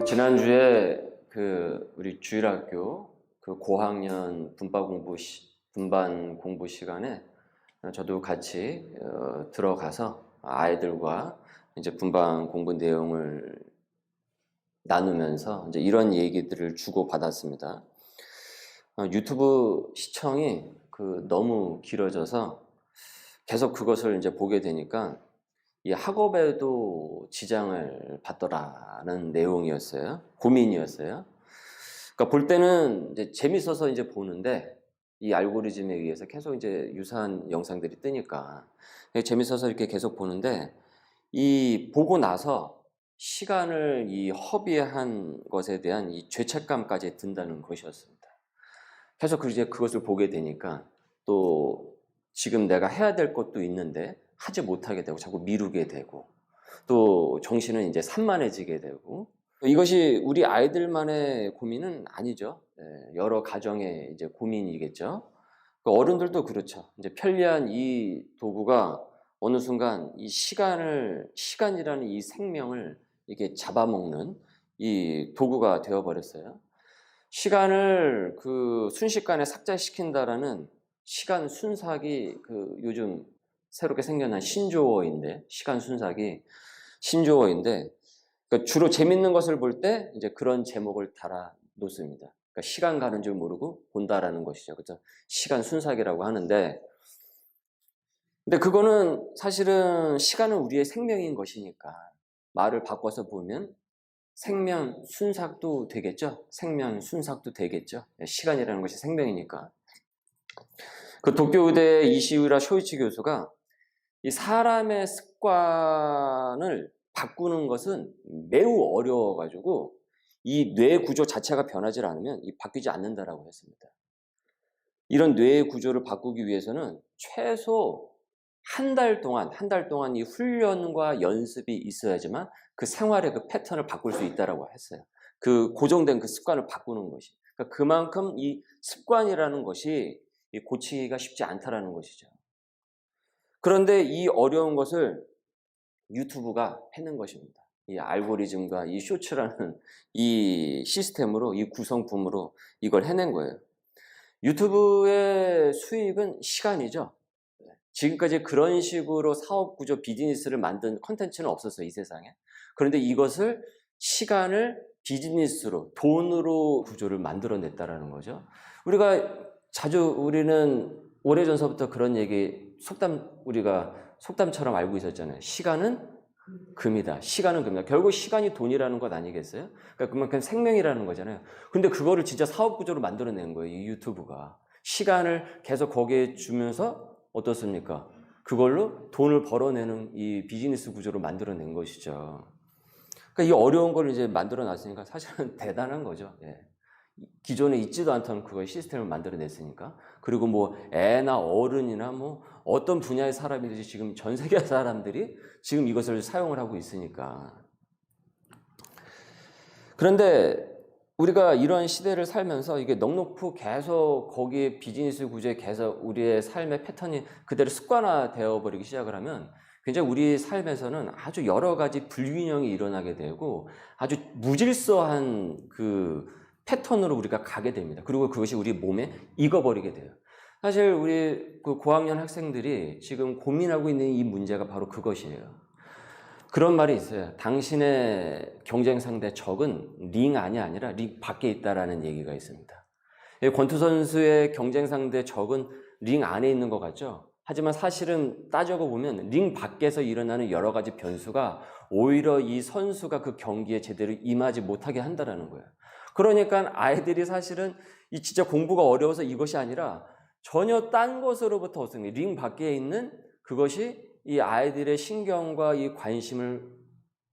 지난주에 우리 주일학교 고학년 분반 공부 시간에 저도 같이 들어가서 아이들과 이제 분반 공부 내용을 나누면서 이제 이런 얘기들을 주고 받았습니다. 유튜브 시청이 너무 길어져서 계속 그것을 이제 보게 되니까 이 학업에도 지장을 받더라는 내용이었어요. 고민이었어요. 그러니까 볼 때는 이제 재밌어서 이제 보는데 이 알고리즘에 의해서 계속 이제 유사한 영상들이 뜨니까 재밌어서 이렇게 계속 보는데 이 보고 나서 시간을 이 허비한 것에 대한 이 죄책감까지 든다는 것이었습니다. 계속 이제 그것을 보게 되니까 또 지금 내가 해야 될 것도 있는데 하지 못하게 되고 자꾸 미루게 되고 또 정신은 이제 산만해지게 되고 이것이 우리 아이들만의 고민은 아니죠. 여러 가정의 이제 고민이겠죠. 어른들도 그렇죠. 이제 편리한 이 도구가 어느 순간 이 시간이라는 이 생명을 이렇게 잡아먹는 이 도구가 되어버렸어요. 시간을 순식간에 삭제시킨다라는 시간 순삭이 요즘 새롭게 생겨난 신조어인데, 시간 순삭이 신조어인데, 그러니까 주로 재밌는 것을 볼 때 이제 그런 제목을 달아 놓습니다. 그러니까 시간 가는 줄 모르고 본다라는 것이죠. 그렇죠? 시간 순삭이라고 하는데, 근데 그거는 사실은 시간은 우리의 생명인 것이니까 말을 바꿔서 보면 생명 순삭도 되겠죠. 생명 순삭도 되겠죠. 시간이라는 것이 생명이니까. 도쿄 의대 이시우라 쇼이치 교수가 이 사람의 습관을 바꾸는 것은 매우 어려워가지고 이 뇌 구조 자체가 변하지 않으면 바뀌지 않는다라고 했습니다. 이런 뇌 구조를 바꾸기 위해서는 최소 한 달 동안 이 훈련과 연습이 있어야지만 그 생활의 패턴을 바꿀 수 있다라고 했어요. 고정된 습관을 바꾸는 것이. 그러니까 그만큼 이 습관이라는 것이 고치기가 쉽지 않다라는 것이죠. 그런데 이 어려운 것을 유튜브가 해낸 것입니다. 이 알고리즘과 이 쇼츠라는 이 시스템으로, 이 구성품으로 이걸 해낸 거예요. 유튜브의 수익은 시간이죠. 지금까지 그런 식으로 사업 구조, 비즈니스를 만든 컨텐츠는 없었어요, 이 세상에. 그런데 이것을 시간을 비즈니스로, 돈으로 구조를 만들어냈다라는 거죠. 우리는 오래전서부터 그런 얘기, 우리가 속담처럼 알고 있었잖아요. 시간은 금이다. 시간은 금이다. 결국 시간이 돈이라는 것 아니겠어요? 그러니까 그만큼 생명이라는 거잖아요. 근데 그거를 진짜 사업 구조로 만들어낸 거예요, 이 유튜브가. 시간을 계속 거기에 주면서 어떻습니까? 그걸로 돈을 벌어내는 이 비즈니스 구조로 만들어낸 것이죠. 그러니까 이 어려운 걸 이제 만들어 놨으니까 사실은 대단한 거죠. 예. 기존에 있지도 않던 그걸 시스템을 만들어냈으니까. 그리고 뭐 애나 어른이나 뭐 어떤 분야의 사람이든지 지금 전 세계 사람들이 지금 이것을 사용을 하고 있으니까. 그런데 우리가 이런 시대를 살면서 이게 넉넉히 계속 거기에 비즈니스 구조에 계속 우리의 삶의 패턴이 그대로 습관화되어 버리기 시작을 하면 굉장히 우리 삶에서는 아주 여러 가지 불균형이 일어나게 되고 아주 무질서한 패턴으로 우리가 가게 됩니다. 그리고 그것이 우리 몸에 익어버리게 돼요. 사실 우리 고학년 학생들이 지금 고민하고 있는 이 문제가 바로 그것이에요. 그런 말이 있어요. 당신의 경쟁 상대 적은 링 안이 아니라 링 밖에 있다라는 얘기가 있습니다. 권투 선수의 경쟁 상대 적은 링 안에 있는 것 같죠? 하지만 사실은 따져고 보면 링 밖에서 일어나는 여러 가지 변수가 오히려 이 선수가 그 경기에 제대로 임하지 못하게 한다는 거예요. 그러니까 아이들이 사실은 진짜 공부가 어려워서 이것이 아니라 전혀 딴 것으로부터 얻습니다. 링 밖에 있는 그것이 이 아이들의 신경과 이 관심을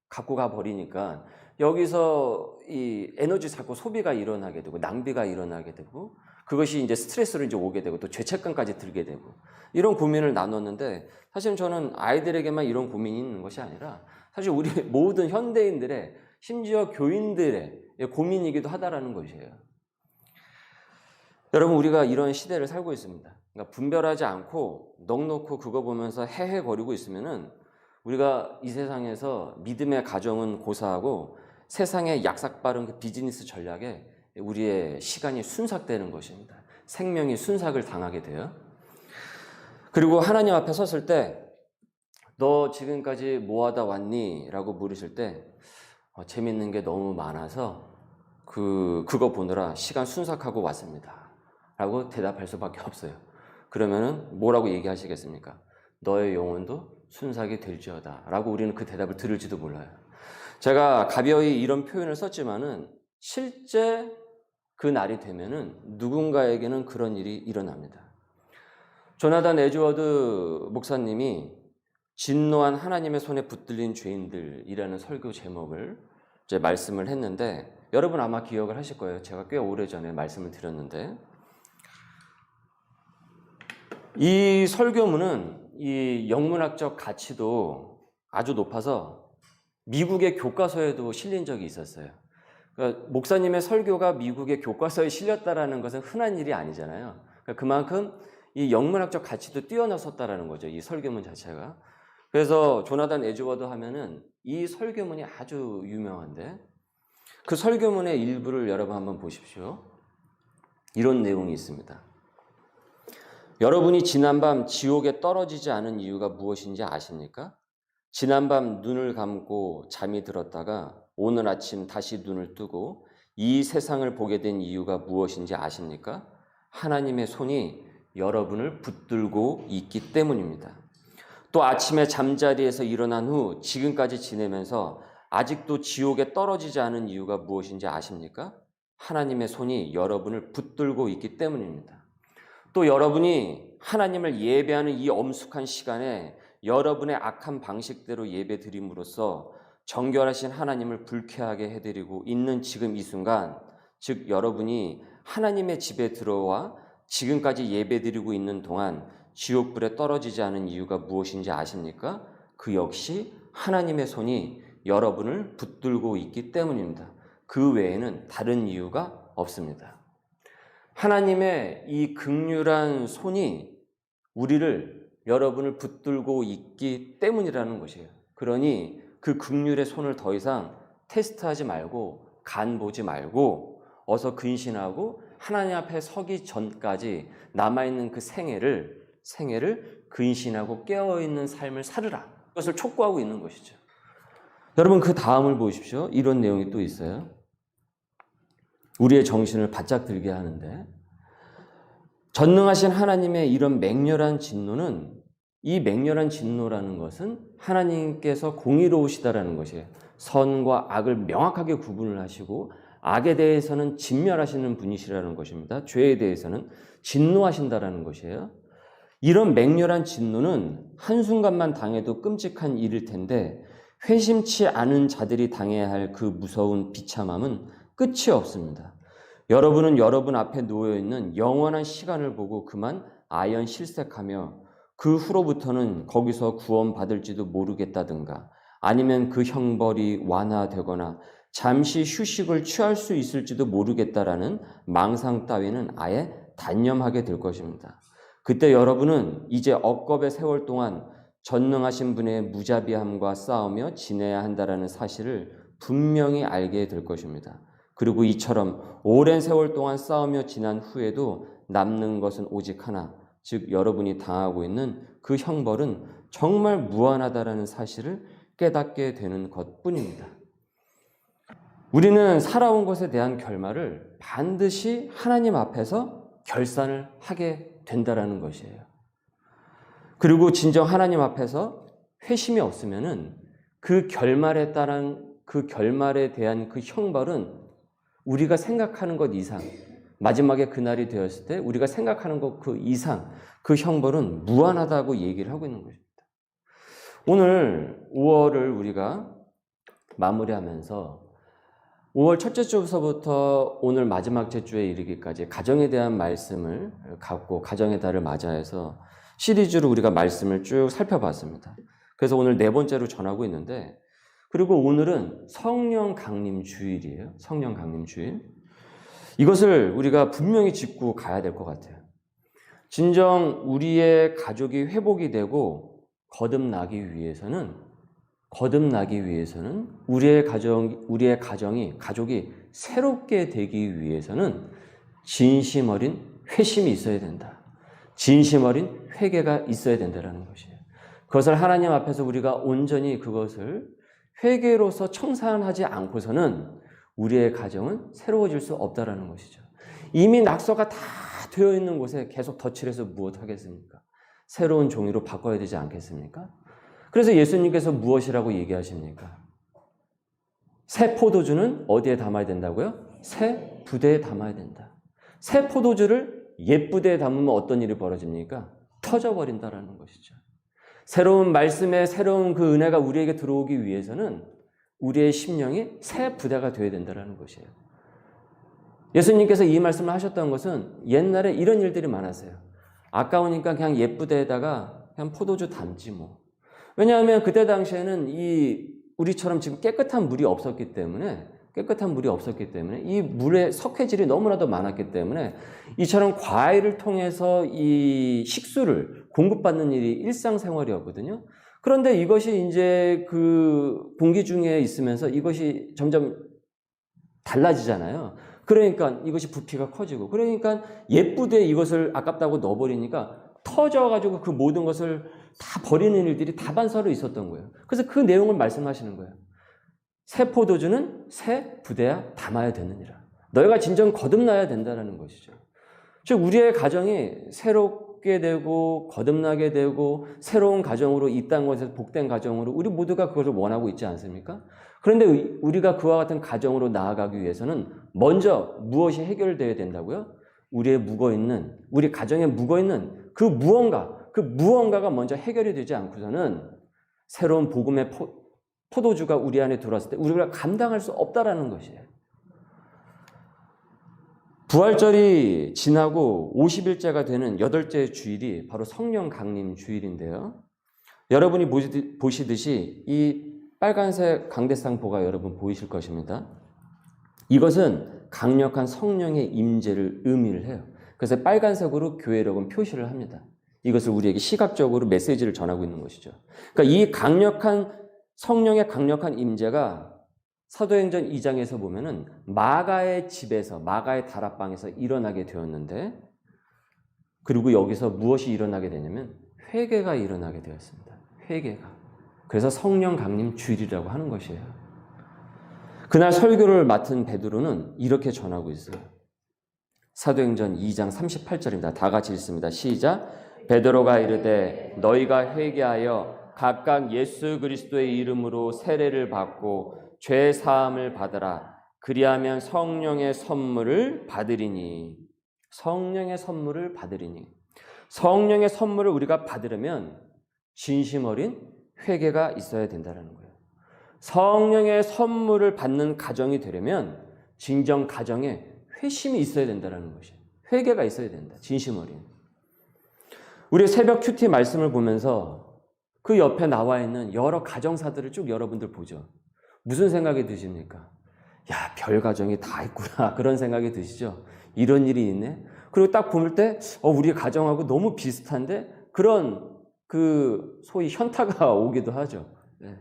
갖고 가 버리니까 여기서 이 에너지 자꾸 소비가 일어나게 되고 낭비가 일어나게 되고 그것이 이제 스트레스로 이제 오게 되고 또 죄책감까지 들게 되고 이런 고민을 나눴는데 사실 저는 아이들에게만 이런 고민이 있는 것이 아니라 사실 우리 모든 현대인들의 심지어 교인들의 고민이기도 하다라는 것이에요. 여러분 우리가 이런 시대를 살고 있습니다. 그러니까 분별하지 않고 넉넉히 그거 보면서 헤헤거리고 있으면은 우리가 이 세상에서 믿음의 가정은 고사하고 세상의 약삭빠른 그 비즈니스 전략에 우리의 시간이 순삭되는 것입니다. 생명이 순삭을 당하게 돼요. 그리고 하나님 앞에 섰을 때 너 지금까지 뭐 하다 왔니? 라고 물으실 때 재밌는 게 너무 많아서 그거 보느라 시간 순삭하고 왔습니다. 라고 대답할 수밖에 없어요. 그러면은 뭐라고 얘기하시겠습니까? 너의 영혼도 순삭이 될지어다. 라고 우리는 그 대답을 들을지도 몰라요. 제가 가벼이 이런 표현을 썼지만은 실제 그 날이 되면은 누군가에게는 그런 일이 일어납니다. 조나단 에드워드 목사님이 진노한 하나님의 손에 붙들린 죄인들이라는 설교 제목을 이제 말씀을 했는데 여러분 아마 기억을 하실 거예요. 제가 꽤 오래전에 말씀을 드렸는데 이 설교문은 이 영문학적 가치도 아주 높아서 미국의 교과서에도 실린 적이 있었어요. 그러니까 목사님의 설교가 미국의 교과서에 실렸다라는 것은 흔한 일이 아니잖아요. 그러니까 그만큼 이 영문학적 가치도 뛰어넘었다라는 거죠. 이 설교문 자체가. 그래서 조나단 에드워드 하면은 이 설교문이 아주 유명한데 그 설교문의 일부를 여러분 한번 보십시오. 이런 내용이 있습니다. 여러분이 지난밤 지옥에 떨어지지 않은 이유가 무엇인지 아십니까? 지난밤 눈을 감고 잠이 들었다가 오늘 아침 다시 눈을 뜨고 이 세상을 보게 된 이유가 무엇인지 아십니까? 하나님의 손이 여러분을 붙들고 있기 때문입니다. 또 아침에 잠자리에서 일어난 후 지금까지 지내면서 아직도 지옥에 떨어지지 않은 이유가 무엇인지 아십니까? 하나님의 손이 여러분을 붙들고 있기 때문입니다. 또 여러분이 하나님을 예배하는 이 엄숙한 시간에 여러분의 악한 방식대로 예배 드림으로써 정결하신 하나님을 불쾌하게 해드리고 있는 지금 이 순간, 즉 여러분이 하나님의 집에 들어와 지금까지 예배 드리고 있는 동안 지옥불에 떨어지지 않은 이유가 무엇인지 아십니까? 그 역시 하나님의 손이 여러분을 붙들고 있기 때문입니다. 그 외에는 다른 이유가 없습니다. 하나님의 이 긍휼한 손이 여러분을 붙들고 있기 때문이라는 것이에요. 그러니 그 긍휼의 손을 더 이상 테스트하지 말고 간 보지 말고 어서 근신하고 하나님 앞에 서기 전까지 남아있는 그 생애를 근신하고 깨어있는 삶을 살으라. 그것을 촉구하고 있는 것이죠. 여러분 그 다음을 보십시오. 이런 내용이 또 있어요. 우리의 정신을 바짝 들게 하는데 전능하신 하나님의 이런 맹렬한 진노는 이 맹렬한 진노라는 것은 하나님께서 공의로우시다라는 것이에요. 선과 악을 명확하게 구분을 하시고 악에 대해서는 진멸하시는 분이시라는 것입니다. 죄에 대해서는 진노하신다라는 것이에요. 이런 맹렬한 진노는 한순간만 당해도 끔찍한 일일 텐데 회심치 않은 자들이 당해야 할 그 무서운 비참함은 끝이 없습니다. 여러분은 여러분 앞에 놓여있는 영원한 시간을 보고 그만 아연실색하며 그 후로부터는 거기서 구원받을지도 모르겠다든가 아니면 그 형벌이 완화되거나 잠시 휴식을 취할 수 있을지도 모르겠다라는 망상 따위는 아예 단념하게 될 것입니다. 그때 여러분은 이제 억겁의 세월 동안 전능하신 분의 무자비함과 싸우며 지내야 한다라는 사실을 분명히 알게 될 것입니다. 그리고 이처럼 오랜 세월 동안 싸우며 지난 후에도 남는 것은 오직 하나, 즉 여러분이 당하고 있는 그 형벌은 정말 무한하다라는 사실을 깨닫게 되는 것뿐입니다. 우리는 살아온 것에 대한 결말을 반드시 하나님 앞에서 결산을 하게 된다라는 것이에요. 그리고 진정 하나님 앞에서 회심이 없으면은 그 결말에 대한 그 형벌은 우리가 생각하는 것 이상, 마지막에 그날이 되었을 때 우리가 생각하는 것 그 이상 그 형벌은 무한하다고 얘기를 하고 있는 것입니다. 오늘 5월을 우리가 마무리하면서 5월 첫째 주부터 오늘 마지막 주에 이르기까지 가정에 대한 말씀을 갖고 가정의 달을 맞이해서 시리즈로 우리가 말씀을 쭉 살펴봤습니다. 그래서 오늘 네 번째로 전하고 있는데 그리고 오늘은 성령 강림 주일이에요. 성령 강림 주일. 이것을 우리가 분명히 짚고 가야 될 것 같아요. 진정 우리의 가족이 회복이 되고 거듭나기 위해서는 거듭나기 위해서는 가족이 새롭게 되기 위해서는 진심 어린 회심이 있어야 된다. 진심 어린 회개가 있어야 된다는 것이에요. 그것을 하나님 앞에서 우리가 온전히 그것을 회개로서 청산하지 않고서는 우리의 가정은 새로워질 수 없다는 것이죠. 이미 낙서가 다 되어 있는 곳에 계속 덧칠해서 무엇하겠습니까? 새로운 종이로 바꿔야 되지 않겠습니까? 그래서 예수님께서 무엇이라고 얘기하십니까? 새 포도주는 어디에 담아야 된다고요? 새 부대에 담아야 된다. 새 포도주를 옛 부대에 담으면 어떤 일이 벌어집니까? 터져버린다라는 것이죠. 새로운 말씀에 새로운 그 은혜가 우리에게 들어오기 위해서는 우리의 심령이 새 부대가 되어야 된다는 것이에요. 예수님께서 이 말씀을 하셨던 것은 옛날에 이런 일들이 많았어요. 아까우니까 그냥 옛 부대에다가 그냥 포도주 담지 뭐. 왜냐하면 그때 당시에는 우리처럼 지금 깨끗한 물이 없었기 때문에 이 물의 석회질이 너무나도 많았기 때문에 이처럼 과일을 통해서 이 식수를 공급받는 일이 일상생활이었거든요. 그런데 이것이 이제 그 공기 중에 있으면서 이것이 점점 달라지잖아요. 그러니까 이것이 부피가 커지고, 그러니까 예쁘게 이것을 아깝다고 넣어버리니까 터져가지고 그 모든 것을 다 버리는 일들이 다반사로 있었던 거예요. 그래서 그 내용을 말씀하시는 거예요. 새 포도주는 새 부대야 담아야 되느니라. 너희가 진정 거듭나야 된다는 것이죠. 즉 우리의 가정이 새롭게 되고 거듭나게 되고 새로운 가정으로 이 땅에서 복된 가정으로 우리 모두가 그것을 원하고 있지 않습니까? 그런데 우리가 그와 같은 가정으로 나아가기 위해서는 먼저 무엇이 해결되어야 된다고요? 우리 가정에 묵어있는 그 무언가가 먼저 해결이 되지 않고서는 새로운 복음의 포도주가 우리 안에 들어왔을 때 우리가 감당할 수 없다라는 것이에요. 부활절이 지나고 50일째가 되는 8째 주일이 바로 성령 강림 주일인데요. 여러분이 보시듯이 이 빨간색 강대상포가 여러분 보이실 것입니다. 이것은 강력한 성령의 임재를 의미를 해요. 그래서 빨간색으로 교회력은 표시를 합니다. 이것을 우리에게 시각적으로 메시지를 전하고 있는 것이죠. 그러니까 이 성령의 강력한 임재가 사도행전 2장에서 보면은 마가의 다락방에서 일어나게 되었는데, 그리고 여기서 무엇이 일어나게 되냐면 회개가 일어나게 되었습니다. 회개가. 그래서 성령 강림 주일이라고 하는 것이에요. 그날 설교를 맡은 베드로는 이렇게 전하고 있어요. 사도행전 2장 38절입니다. 다 같이 읽습니다. 시작. 베드로가 이르되 너희가 회개하여 각각 예수 그리스도의 이름으로 세례를 받고 죄 사함을 받으라. 그리하면 성령의 선물을 받으리니. 성령의 선물을 받으리니. 성령의 선물을 우리가 받으려면 진심 어린 회개가 있어야 된다는 거예요. 성령의 선물을 받는 가정이 되려면 진정 가정에 회심이 있어야 된다는 것이에요. 회개가 있어야 된다. 진심 어린. 우리 새벽 큐티 말씀을 보면서 그 옆에 나와 있는 여러 가정사들을 쭉 여러분들 보죠. 무슨 생각이 드십니까? 야, 별 가정이 다 있구나. 그런 생각이 드시죠? 이런 일이 있네? 그리고 딱 볼 때, 우리 가정하고 너무 비슷한데? 그런 소위 현타가 오기도 하죠. 네.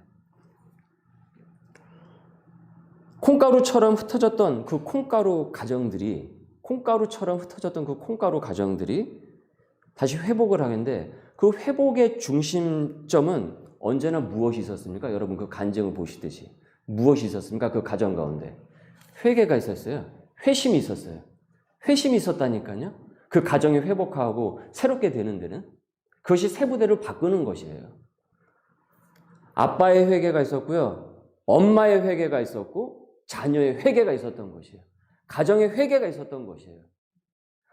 콩가루처럼 흩어졌던 그 콩가루 가정들이 다시 회복을 하는데 그 회복의 중심점은 언제나 무엇이 있었습니까? 여러분 그 간증을 보시듯이 무엇이 있었습니까? 그 가정 가운데 회개가 있었어요. 회심이 있었어요. 회심이 있었다니까요. 그 가정이 회복하고 새롭게 되는 데는 그것이 새 부대로 바꾸는 것이에요. 아빠의 회개가 있었고요. 엄마의 회개가 있었고 자녀의 회개가 있었던 것이에요. 가정의 회개가 있었던 것이에요.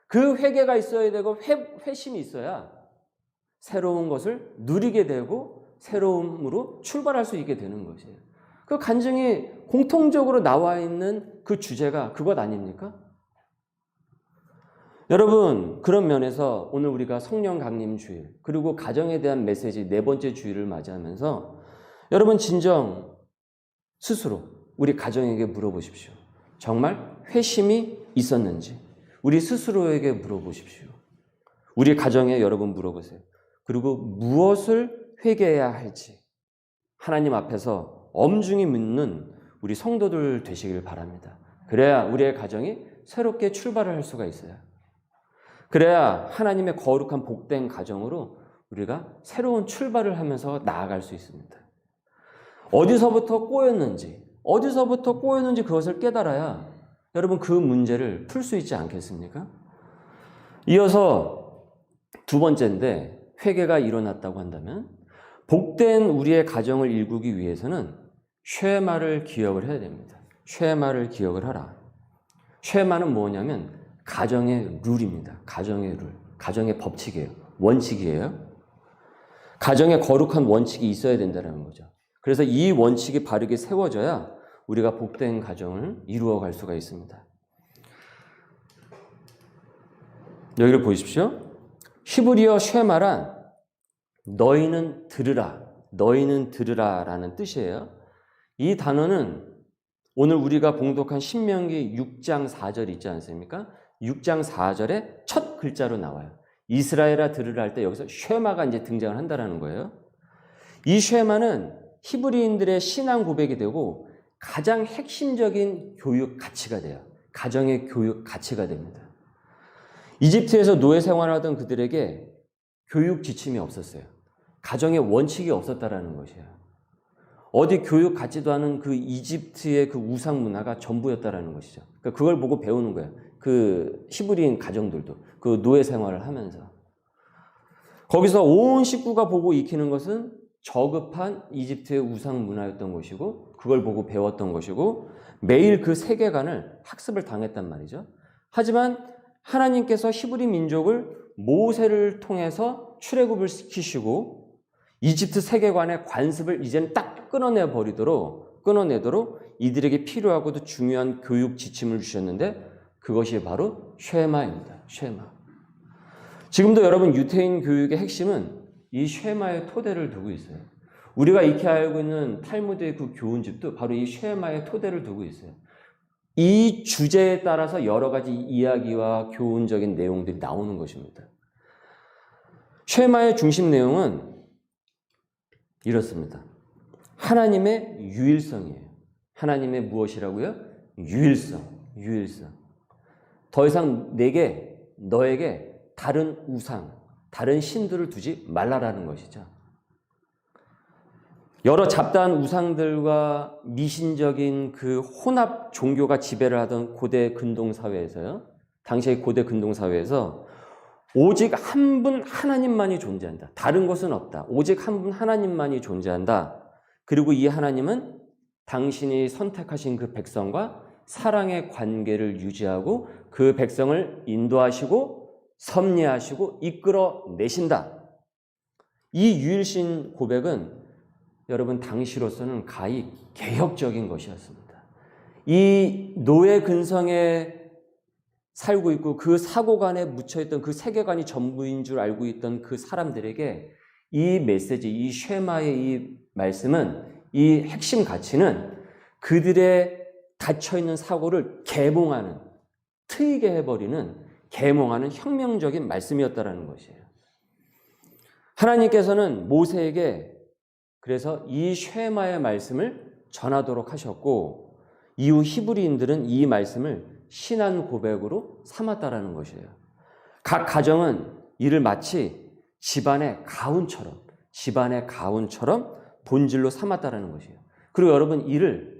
그 회개가 있어야 되고 회심이 있어야 새로운 것을 누리게 되고 새로움으로 출발할 수 있게 되는 것이에요. 그 간증이 공통적으로 나와 있는 그 주제가 그것 아닙니까? 여러분, 그런 면에서 오늘 우리가 성령 강림 주일, 그리고 가정에 대한 메시지 4번째 주일을 맞이하면서 여러분 진정 스스로 우리 가정에게 물어보십시오. 정말 회심이 있었는지 우리 스스로에게 물어보십시오. 우리 가정에 여러분 물어보세요. 그리고 무엇을 회개해야 할지 하나님 앞에서 엄중히 묻는 우리 성도들 되시길 바랍니다. 그래야 우리의 가정이 새롭게 출발을 할 수가 있어요. 그래야 하나님의 거룩한 복된 가정으로 우리가 새로운 출발을 하면서 나아갈 수 있습니다. 어디서부터 꼬였는지 그것을 깨달아야 여러분 그 문제를 풀 수 있지 않겠습니까? 이어서 두 번째인데, 회개가 일어났다고 한다면 복된 우리의 가정을 일구기 위해서는 쉐마를 기억을 해야 됩니다. 쉐마를 기억을 하라. 쉐마는 뭐냐면 가정의 룰입니다. 가정의 룰, 가정의 법칙이에요. 원칙이에요. 가정에 거룩한 원칙이 있어야 된다는 거죠. 그래서 이 원칙이 바르게 세워져야 우리가 복된 가정을 이루어갈 수가 있습니다. 여기를 보십시오. 히브리어 쉐마란 너희는 들으라 라는 뜻이에요. 이 단어는 오늘 우리가 봉독한 신명기 6장 4절 있지 않습니까? 6장 4절의 첫 글자로 나와요. 이스라엘아 들으라 할 때 여기서 쉐마가 이제 등장을 한다는 거예요. 이 쉐마는 히브리인들의 신앙 고백이 되고 가장 핵심적인 교육 가치가 돼요. 가정의 교육 가치가 됩니다. 이집트에서 노예 생활하던 그들에게 교육 지침이 없었어요. 가정의 원칙이 없었다라는 것이에요. 어디 교육 같지도 않은 그 이집트의 그 우상 문화가 전부였다라는 것이죠. 그러니까 그걸 보고 배우는 거예요. 그 히브리인 가정들도 그 노예 생활을 하면서 거기서 온 식구가 보고 익히는 것은 저급한 이집트의 우상 문화였던 것이고 그걸 보고 배웠던 것이고 매일 그 세계관을 학습을 당했단 말이죠. 하지만 하나님께서 히브리 민족을 모세를 통해서 출애굽을 시키시고 이집트 세계관의 관습을 이제는 딱 끊어내도록 이들에게 필요하고도 중요한 교육 지침을 주셨는데 그것이 바로 쉐마입니다. 쉐마. 지금도 여러분 유태인 교육의 핵심은 이 쉐마의 토대를 두고 있어요. 우리가 익히 알고 있는 탈무드의 그 교훈집도 바로 이 쉐마의 토대를 두고 있어요. 이 주제에 따라서 여러 가지 이야기와 교훈적인 내용들이 나오는 것입니다. 쉐마의 중심 내용은 이렇습니다. 하나님의 유일성이에요. 하나님의 무엇이라고요? 유일성. 더 이상 너에게 다른 우상, 다른 신들을 두지 말라라는 것이죠. 여러 잡다한 우상들과 미신적인 그 혼합 종교가 지배를 하던 고대 근동사회에서요. 당시의 고대 근동사회에서 오직 한 분 하나님만이 존재한다. 다른 것은 없다. 오직 한 분 하나님만이 존재한다. 그리고 이 하나님은 당신이 선택하신 그 백성과 사랑의 관계를 유지하고 그 백성을 인도하시고 섭리하시고 이끌어내신다. 이 유일신 고백은 여러분 당시로서는 가히 개혁적인 것이었습니다. 이 노예 근성에 살고 있고 그 사고관에 묻혀있던 그 세계관이 전부인 줄 알고 있던 그 사람들에게 이 메시지, 이 쉐마의 이 말씀은, 이 핵심 가치는 그들의 닫혀있는 사고를 계몽하는, 트이게 해버리는, 계몽하는 혁명적인 말씀이었다라는 것이에요. 하나님께서는 모세에게 그래서 이 쉐마의 말씀을 전하도록 하셨고 이후 히브리인들은 이 말씀을 신앙 고백으로 삼았다라는 것이에요. 각 가정은 이를 마치 집안의 가훈처럼 본질로 삼았다라는 것이에요. 그리고 여러분 이를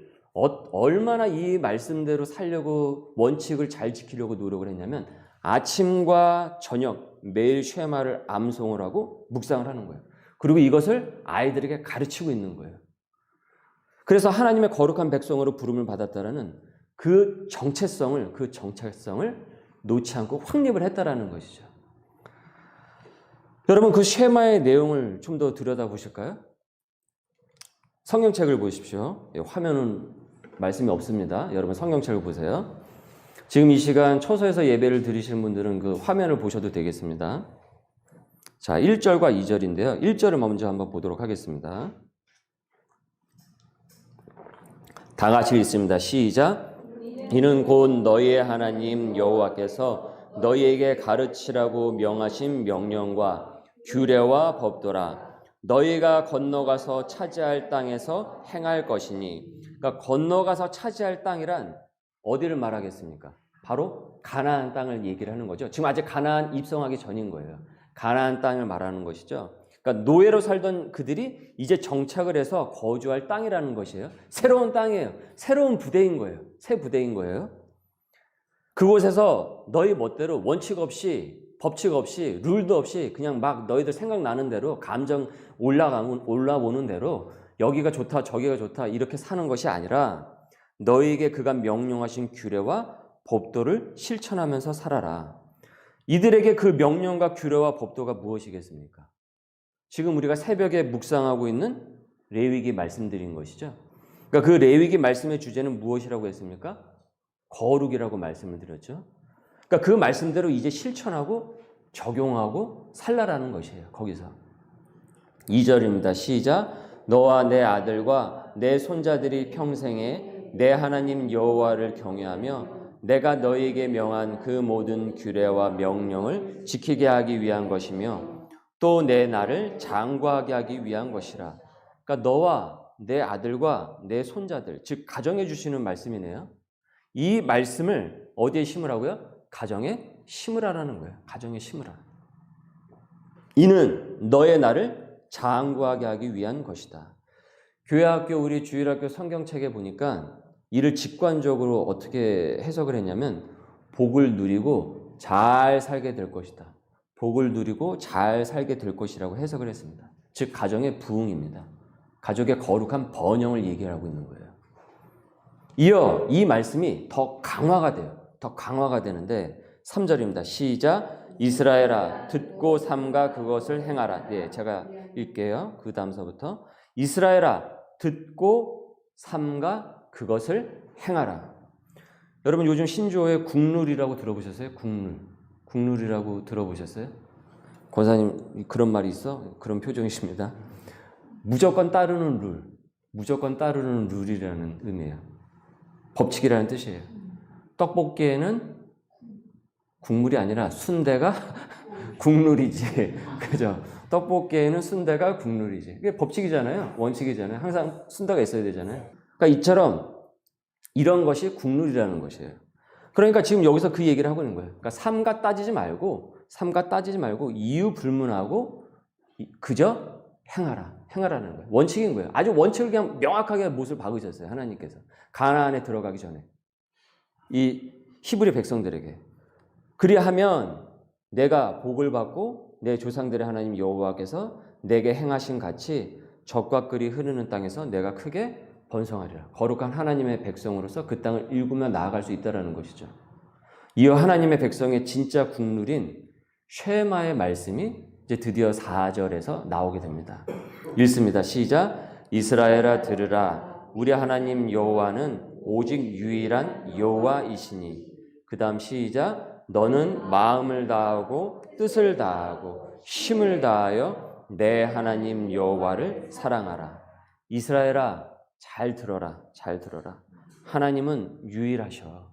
얼마나 이 말씀대로 살려고 원칙을 잘 지키려고 노력을 했냐면 아침과 저녁 매일 쉐마를 암송을 하고 묵상을 하는 거예요. 그리고 이것을 아이들에게 가르치고 있는 거예요. 그래서 하나님의 거룩한 백성으로 부름을 받았다라는 그 정체성을 놓지 않고 확립을 했다라는 것이죠. 여러분 그 쉐마의 내용을 좀 더 들여다보실까요? 성경책을 보십시오. 화면은 말씀이 없습니다. 여러분 성경책을 보세요. 지금 이 시간 처소에서 예배를 드리시는 분들은 그 화면을 보셔도 되겠습니다. 자, 1절과 2절인데요. 1절을 먼저 한번 보도록 하겠습니다. 다 같이 읽습니다. 시작. 이는 곧 너희의 하나님 여호와께서 너희에게 가르치라고 명하신 명령과 규례와 법도라. 너희가 건너가서 차지할 땅에서 행할 것이니. 그러니까 건너가서 차지할 땅이란 어디를 말하겠습니까? 바로 가나안 땅을 얘기를 하는 거죠. 지금 아직 가나안 입성하기 전인 거예요. 가나안 땅을 말하는 것이죠. 그러니까 노예로 살던 그들이 이제 정착을 해서 거주할 땅이라는 것이에요. 새로운 땅이에요. 새로운 부대인 거예요. 새 부대인 거예요. 그곳에서 너희 멋대로 원칙 없이, 법칙 없이, 룰도 없이 그냥 막 너희들 생각나는 대로, 감정 올라오는 대로 여기가 좋다 저기가 좋다 이렇게 사는 것이 아니라 너희에게 그가 명령하신 규례와 법도를 실천하면서 살아라. 이들에게 그 명령과 규례와 법도가 무엇이겠습니까? 지금 우리가 새벽에 묵상하고 있는 레위기 말씀드린 것이죠. 그러니까 그 레위기 말씀의 주제는 무엇이라고 했습니까? 거룩이라고 말씀을 드렸죠. 그러니까 그 말씀대로 이제 실천하고 적용하고 살라라는 것이에요. 거기서 2절입니다. 시작. 너와 내 아들과 내 손자들이 평생에 내 하나님 여호와를 경외하며 내가 너희에게 명한 그 모든 규례와 명령을 지키게 하기 위한 것이며 또 내 나를 장구하게 하기 위한 것이라. 그러니까 너와 내 아들과 내 손자들, 즉 가정해 주시는 말씀이네요. 이 말씀을 어디에 심으라고요? 가정에 심으라라는 거예요. 가정에 심으라. 이는 너의 나를 장구하게 하기 위한 것이다. 교회학교, 우리 주일학교 성경책에 보니까 이를 직관적으로 어떻게 해석을 했냐면 복을 누리고 잘 살게 될 것이다. 복을 누리고 잘 살게 될 것이라고 해석을 했습니다. 즉 가정의 부흥입니다. 가족의 거룩한 번영을 얘기하고 있는 거예요. 이어 이 말씀이 더 강화가 돼요. 더 강화가 되는데 3절입니다. 시작. 이스라엘아 듣고 삼가 그것을 행하라. 네, 제가 읽게요. 그 다음서부터 이스라엘아 듣고 삼가 그것을 행하라. 여러분 요즘 신조어에 국룰이라고 들어보셨어요? 국룰이라고 들어보셨어요? 권사님 그런 말이 있어? 그런 표정이십니다. 무조건 따르는 룰, 무조건 따르는 룰이라는 의미예요. 법칙이라는 뜻이에요. 떡볶이에는 국물이 아니라 순대가 국룰이지. 그죠? 떡볶이에는 순대가 국룰이지. 그게 법칙이잖아요. 원칙이잖아요. 항상 순대가 있어야 되잖아요. 그러니까 이처럼 이런 것이 국룰이라는 것이에요. 그러니까 지금 여기서 그 얘기를 하고 있는 거예요. 그러니까 삼가 따지지 말고 이유 불문하고 그저 행하라는 거예요. 원칙인 거예요. 아주 원칙을 그냥 명확하게 못을 박으셨어요. 하나님께서. 가나안에 들어가기 전에. 이 히브리 백성들에게. 그리하면 내가 복을 받고 내 조상들의 하나님 여호와께서 내게 행하신 같이 적과 꿀이 흐르는 땅에서 내가 크게 번성하리라. 거룩한 하나님의 백성으로서 그 땅을 일구며 나아갈 수 있다는 것이죠. 이어 하나님의 백성의 진짜 국룰인 쉐마의 말씀이 이제 드디어 4절에서 나오게 됩니다. 읽습니다. 시작. 이스라엘아 들으라. 우리 하나님 여호와는 오직 유일한 여호와이시니. 그 다음 시작. 너는 마음을 다하고 뜻을 다하고 힘을 다하여 내 하나님 여호와를 사랑하라. 이스라엘아 잘 들어라. 잘 들어라. 하나님은 유일하셔.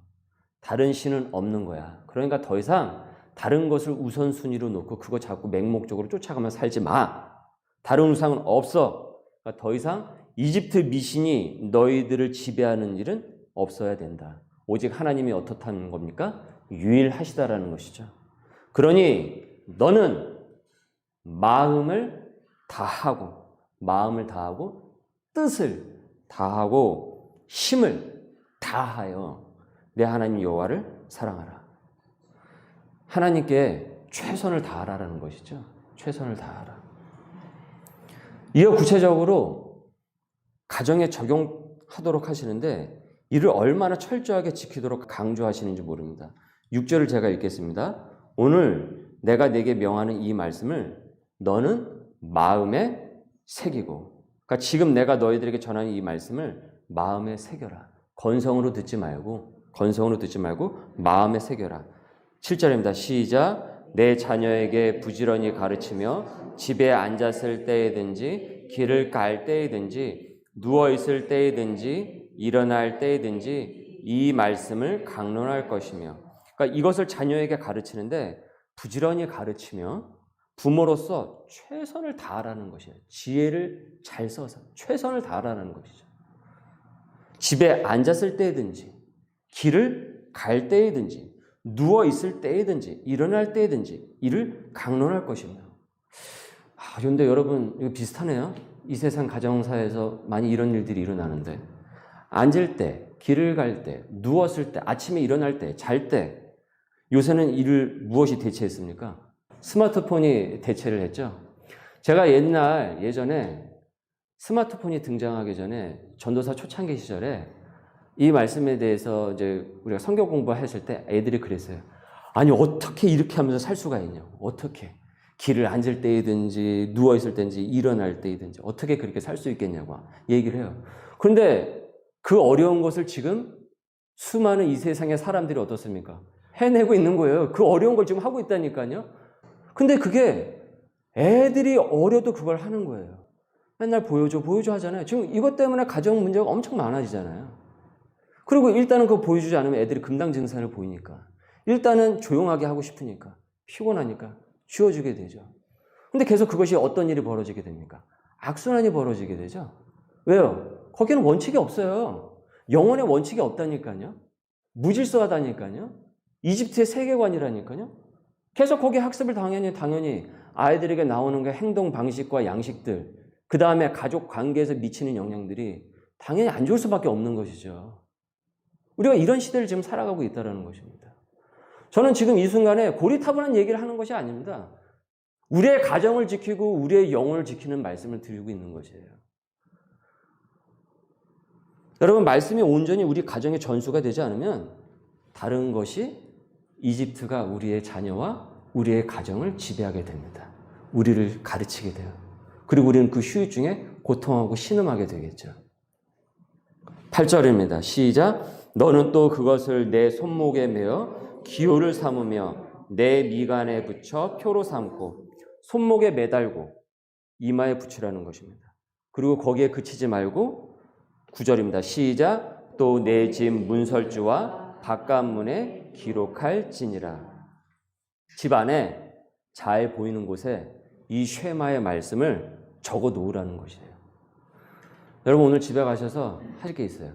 다른 신은 없는 거야. 그러니까 더 이상 다른 것을 우선순위로 놓고 그거 자꾸 맹목적으로 쫓아가며 살지 마. 다른 우상은 없어. 그러니까 더 이상 이집트 미신이 너희들을 지배하는 일은 없어야 된다. 오직 하나님이 어떻다는 겁니까? 유일하시다라는 것이죠. 그러니 너는 마음을 다하고 뜻을 다하고 힘을 다하여 내 하나님 여호와를 사랑하라. 하나님께 최선을 다하라는 것이죠. 최선을 다하라. 이어 구체적으로 가정에 적용하도록 하시는데 이를 얼마나 철저하게 지키도록 강조하시는지 모릅니다. 6절을 제가 읽겠습니다. 오늘 내가 내게 명하는 이 말씀을 너는 마음에 새기고, 그러니까 지금 내가 너희들에게 전하는 이 말씀을 마음에 새겨라. 건성으로 듣지 말고 마음에 새겨라. 7절입니다. 시작. 내 자녀에게 부지런히 가르치며 집에 앉았을 때이든지 길을 갈 때이든지 누워있을 때이든지 일어날 때이든지 이 말씀을 강론할 것이며. 그러니까 이것을 자녀에게 가르치는데 부지런히 가르치며 부모로서 최선을 다하라는 것이에요. 지혜를 잘 써서 최선을 다하라는 것이죠. 집에 앉았을 때든지, 길을 갈 때이든지, 누워 있을 때이든지, 일어날 때이든지 이를 강론할 것입니다. 그런데 여러분 이거 비슷하네요. 이 세상 가정사에서 많이 이런 일들이 일어나는데, 앉을 때, 길을 갈 때, 누웠을 때, 아침에 일어날 때, 잘 때, 요새는 이를 무엇이 대체했습니까? 스마트폰이 대체를 했죠. 제가 예전에 스마트폰이 등장하기 전에 전도사 초창기 시절에 이 말씀에 대해서 이제 우리가 성경 공부했을 때 애들이 그랬어요. 아니, 어떻게 이렇게 하면서 살 수가 있냐고. 어떻게. 길을 앉을 때이든지, 누워있을 때든지, 일어날 때이든지, 어떻게 그렇게 살 수 있겠냐고 얘기를 해요. 그런데 그 어려운 것을 지금 수많은 이 세상의 사람들이 어떻습니까? 해내고 있는 거예요. 그 어려운 걸 지금 하고 있다니까요. 근데 그게 애들이 어려도 그걸 하는 거예요. 맨날 보여줘 하잖아요. 지금 이것 때문에 가정 문제가 엄청 많아지잖아요. 그리고 일단은 그거 보여주지 않으면 애들이 금당 증상을 보이니까. 일단은 조용하게 하고 싶으니까. 피곤하니까 지워주게 되죠. 근데 계속 그것이 어떤 일이 벌어지게 됩니까? 악순환이 벌어지게 되죠. 왜요? 거기는 원칙이 없어요. 영혼의 원칙이 없다니까요. 무질서하다니까요. 이집트의 세계관이라니까요. 계속 거기에 학습을 당연히 아이들에게 나오는 게 행동 방식과 양식들, 그 다음에 가족 관계에서 미치는 영향들이 당연히 안 좋을 수밖에 없는 것이죠. 우리가 이런 시대를 지금 살아가고 있다는 것입니다. 저는 지금 이 순간에 고리타분한 얘기를 하는 것이 아닙니다. 우리의 가정을 지키고 우리의 영혼을 지키는 말씀을 드리고 있는 것이에요. 여러분, 말씀이 온전히 우리 가정의 전수가 되지 않으면 다른 것이 이집트가 우리의 자녀와 우리의 가정을 지배하게 됩니다. 우리를 가르치게 돼요. 그리고 우리는 그 후유증에 고통하고 신음하게 되겠죠. 8절입니다. 시작. 너는 또 그것을 내 손목에 매어 기호를 삼으며 내 미간에 붙여 표로 삼고 손목에 매달고 이마에 붙이라는 것입니다. 그리고 거기에 그치지 말고 9절입니다. 시작. 또 내 집 문설주와 바깥문에 기록할지니라. 집 안에 잘 보이는 곳에 이 쉐마의 말씀을 적어 놓으라는 것이에요. 여러분, 오늘 집에 가셔서 하실 게 있어요.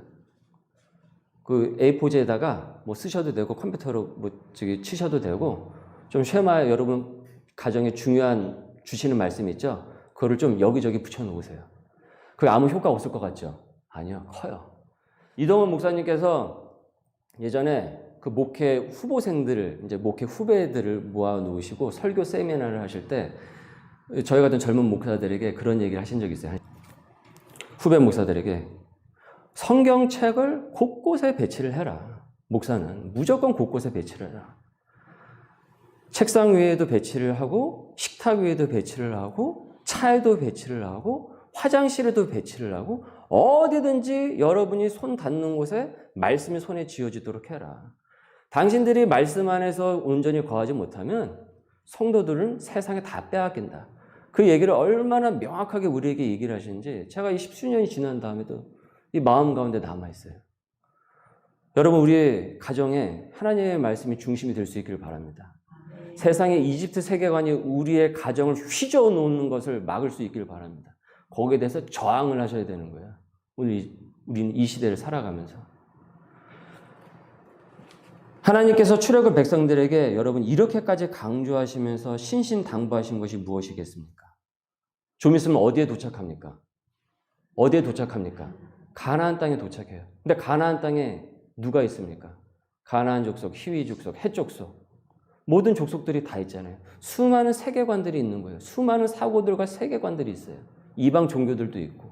그 A4지에다가 뭐 쓰셔도 되고 컴퓨터로 치셔도 되고, 좀 쉐마에 여러분 가정에 중요한 주시는 말씀이 있죠. 그거를 좀 여기저기 붙여 놓으세요. 그게 아무 효과 없을 것 같죠? 아니요, 커요. 이동훈 목사님께서 예전에 그 목회 후보생들을, 이제 목회 후배들을 모아 놓으시고 설교 세미나를 하실 때 저희 같은 젊은 목사들에게 그런 얘기를 하신 적이 있어요. 후배 목사들에게 성경책을 곳곳에 배치를 해라. 목사는 무조건 곳곳에 배치를 해라. 책상 위에도 배치를 하고, 식탁 위에도 배치를 하고, 차에도 배치를 하고, 화장실에도 배치를 하고, 어디든지 여러분이 손 닿는 곳에 말씀이 손에 쥐어지도록 해라. 당신들이 말씀 안에서 온전히 거하지 못하면 성도들은 세상에 다 빼앗긴다. 그 얘기를 얼마나 명확하게 우리에게 얘기를 하시는지 제가 이 10수년이 지난 다음에도 이 마음 가운데 남아있어요. 여러분, 우리의 가정에 하나님의 말씀이 중심이 될 수 있기를 바랍니다. 세상의 이집트 세계관이 우리의 가정을 휘저어 놓는 것을 막을 수 있기를 바랍니다. 거기에 대해서 저항을 하셔야 되는 거예요. 오늘 우리는 이 시대를 살아가면서. 하나님께서 출애굽 백성들에게 여러분 이렇게까지 강조하시면서 신신당부하신 것이 무엇이겠습니까? 좀 있으면 어디에 도착합니까? 어디에 도착합니까? 가나안 땅에 도착해요. 근데 가나안 땅에 누가 있습니까? 가나안 족속, 히위 족속, 헷 족속. 모든 족속들이 다 있잖아요. 수많은 세계관들이 있는 거예요. 수많은 사고들과 세계관들이 있어요. 이방 종교들도 있고.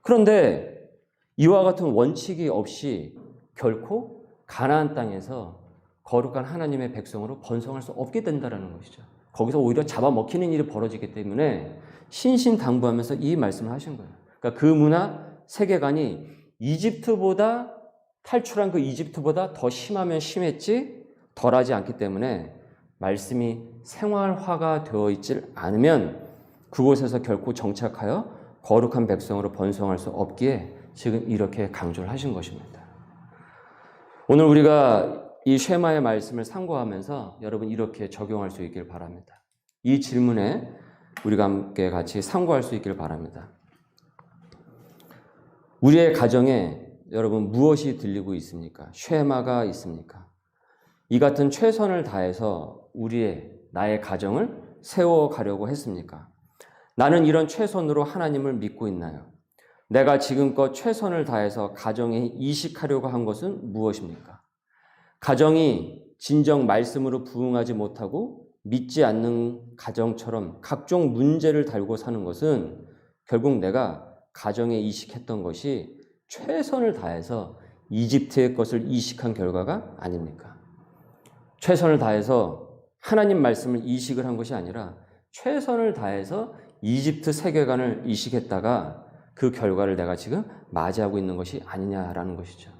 그런데 이와 같은 원칙이 없이 결코 가나안 땅에서 거룩한 하나님의 백성으로 번성할 수 없게 된다는 것이죠. 거기서 오히려 잡아먹히는 일이 벌어지기 때문에 신신당부하면서 이 말씀을 하신 거예요. 그러니까 그 문화, 세계관이 이집트보다 탈출한 그 이집트보다 더 심하면 심했지 덜하지 않기 때문에 말씀이 생활화가 되어 있질 않으면 그곳에서 결코 정착하여 거룩한 백성으로 번성할 수 없기에 지금 이렇게 강조를 하신 것입니다. 오늘 우리가 이 쉐마의 말씀을 상고하면서 여러분 이렇게 적용할 수 있길 바랍니다. 이 질문에 우리가 함께 같이 상고할 수 있기를 바랍니다. 우리의 가정에 여러분 무엇이 들리고 있습니까? 쉐마가 있습니까? 이 같은 최선을 다해서 나의 가정을 세워가려고 했습니까? 나는 이런 최선으로 하나님을 믿고 있나요? 내가 지금껏 최선을 다해서 가정에 이식하려고 한 것은 무엇입니까? 가정이 진정 말씀으로 부응하지 못하고 믿지 않는 가정처럼 각종 문제를 달고 사는 것은 결국 내가 가정에 이식했던 것이 최선을 다해서 이집트의 것을 이식한 결과가 아닙니까? 최선을 다해서 하나님 말씀을 이식을 한 것이 아니라 최선을 다해서 이집트 세계관을 이식했다가 그 결과를 내가 지금 맞이하고 있는 것이 아니냐라는 것이죠.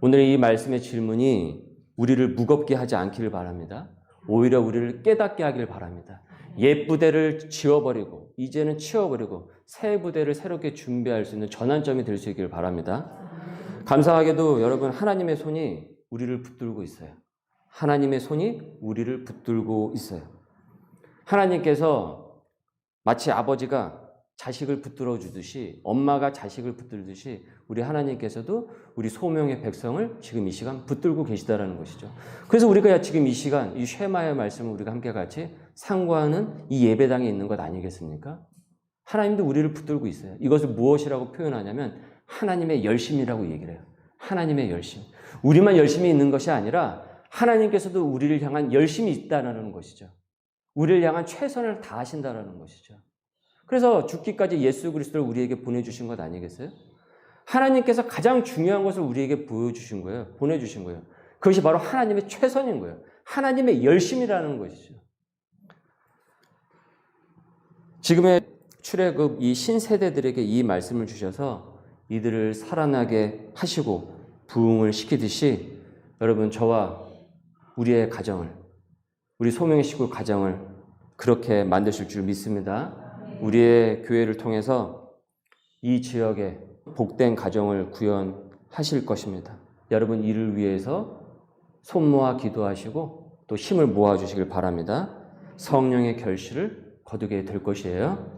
오늘 이 말씀의 질문이 우리를 무겁게 하지 않기를 바랍니다. 오히려 우리를 깨닫게 하기를 바랍니다. 옛 부대를 지워버리고 이제는 치워버리고 새 부대를 새롭게 준비할 수 있는 전환점이 될 수 있기를 바랍니다. 감사하게도 여러분, 하나님의 손이 우리를 붙들고 있어요. 하나님의 손이 우리를 붙들고 있어요. 하나님께서 마치 아버지가 자식을 붙들어 주듯이, 엄마가 자식을 붙들듯이 우리 하나님께서도 우리 소명의 백성을 지금 이 시간 붙들고 계시다라는 것이죠. 그래서 우리가 지금 이 시간 이 쉐마의 말씀을 우리가 함께 같이 상고하는 이 예배당에 있는 것 아니겠습니까? 하나님도 우리를 붙들고 있어요. 이것을 무엇이라고 표현하냐면 하나님의 열심이라고 얘기를 해요. 하나님의 열심. 우리만 열심히 있는 것이 아니라 하나님께서도 우리를 향한 열심이 있다는 것이죠. 우리를 향한 최선을 다하신다는 것이죠. 그래서 죽기까지 예수 그리스도를 우리에게 보내주신 것 아니겠어요? 하나님께서 가장 중요한 것을 우리에게 보여주신 거예요. 보내주신 거예요. 그것이 바로 하나님의 최선인 거예요. 하나님의 열심이라는 것이죠. 지금의 출애굽 이 신세대들에게 이 말씀을 주셔서 이들을 살아나게 하시고 부흥을 시키듯이 여러분, 저와 우리의 가정을, 우리 소명의 식구 가정을 그렇게 만드실 줄 믿습니다. 우리의 교회를 통해서 이 지역에 복된 가정을 구현하실 것입니다. 여러분, 이를 위해서 손 모아 기도하시고 또 힘을 모아주시길 바랍니다. 성령의 결실을 거두게 될 것이에요.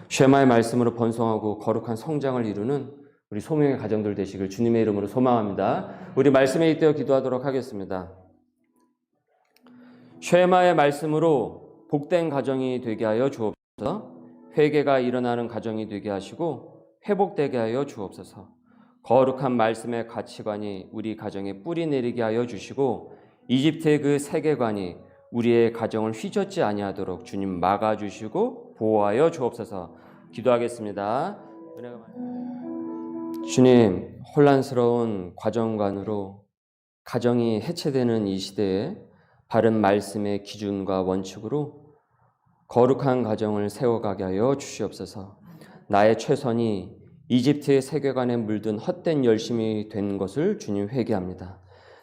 쉐마의 말씀으로 번성하고 거룩한 성장을 이루는 우리 소명의 가정들 되시길 주님의 이름으로 소망합니다. 우리 말씀에 잇대어 기도하도록 하겠습니다. 쉐마의 말씀으로 복된 가정이 되게 하여 주옵소서. 회개가 일어나는 가정이 되게 하시고 회복되게 하여 주옵소서. 거룩한 말씀의 가치관이 우리 가정에 뿌리 내리게 하여 주시고 이집트의 그 세계관이 우리의 가정을 휘젓지 아니하도록 주님 막아주시고 보호하여 주옵소서. 기도하겠습니다. 주님, 혼란스러운 가정관으로 가정이 해체되는 이 시대에 바른 말씀의 기준과 원칙으로 거룩한 가정을 세워가게 하여 주시옵소서. 나의 최선이 이집트의 세계관에 물든 헛된 열심이 된 것을 주님 회개합니다.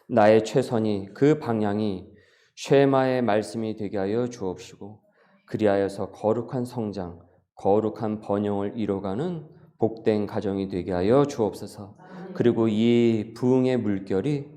나의 최선이 그 방향이 쉐마의 말씀이 되게 하여 주옵시고 그리하여서 거룩한 성장, 거룩한 번영을 이뤄가는 복된 가정이 되게 하여 주옵소서. 그리고 이 부흥의 물결이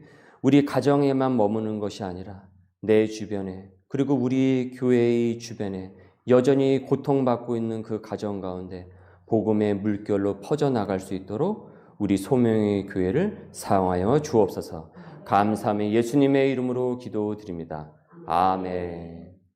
우리 가정에만 머무는 것이 아니라 내 주변에, 그리고 우리 교회의 주변에 여전히 고통받고 있는 그 가정 가운데 복음의 물결로 퍼져나갈 수 있도록 우리 소명의 교회를 사용하여 주옵소서. 감사하며 예수님의 이름으로 기도드립니다. 아멘.